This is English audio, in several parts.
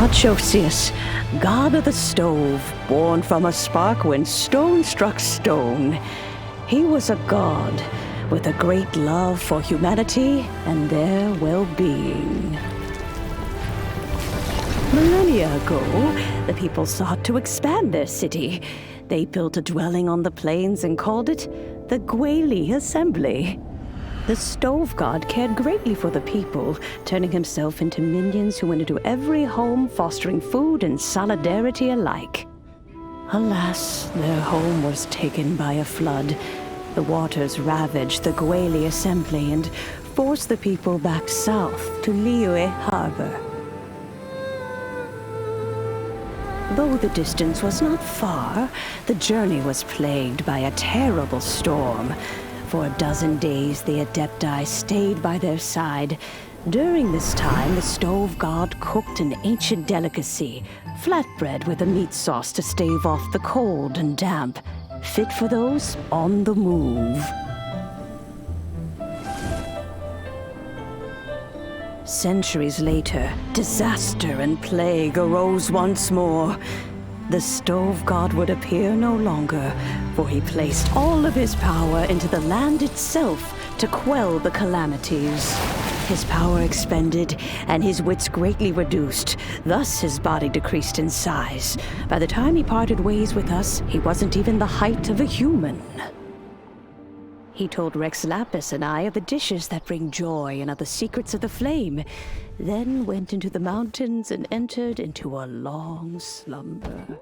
Archosius, god of the stove, born from a spark when stone struck stone. He was a god with a great love for humanity and their well-being. Millennia ago, the people sought to expand their city. They built a dwelling on the plains and called it the Gweli Assembly. The stove god cared greatly for the people, turning himself into minions who went into every home, fostering food and solidarity alike. Alas, their home was taken by a flood. The waters ravaged the Gweli Assembly and forced the people back south to Liyue Harbor. Though the distance was not far, the journey was plagued by a terrible storm. For a dozen days, the Adepti stayed by their side. During this time, the stove god cooked an ancient delicacy, flatbread with a meat sauce to stave off the cold and damp, fit for those on the move. Centuries later, disaster and plague arose once more. The stove god would appear no longer, for he placed all of his power into the land itself to quell the calamities. His power expended, and his wits greatly reduced. Thus his body decreased in size. By the time he parted ways with us, he wasn't even the height of a human. He told Rex Lapis and I of the dishes that bring joy and of the secrets of the flame, then went into the mountains and entered into a long slumber.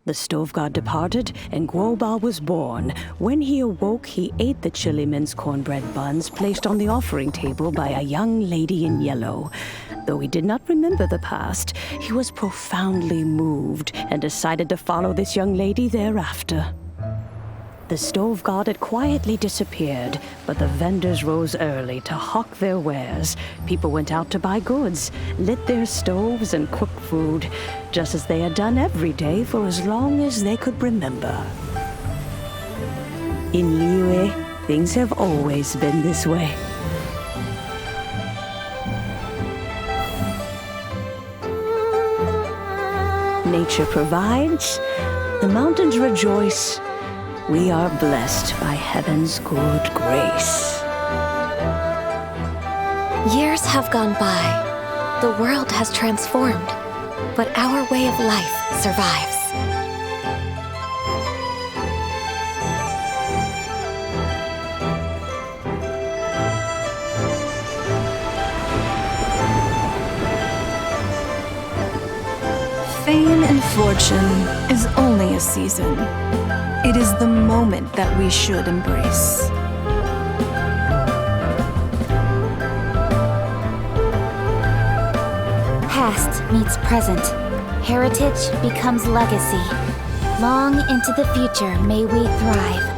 The stove god departed, and Goba was born. When he awoke, he ate the chilimen's cornbread buns placed on the offering table by a young lady in yellow. Though he did not remember the past, he was profoundly moved and decided to follow this young lady thereafter. The stove god had quietly disappeared, but the vendors rose early to hawk their wares. People went out to buy goods, lit their stoves, and cooked food, just as they had done every day for as long as they could remember. In Liyue, things have always been this way. Nature provides, the mountains rejoice. We are blessed by heaven's good grace. Years have gone by. The world has transformed, but our way of life survives. Fame and fortune is only a season. It is the moment that we should embrace. Past meets present. Heritage becomes legacy. Long into the future may we thrive.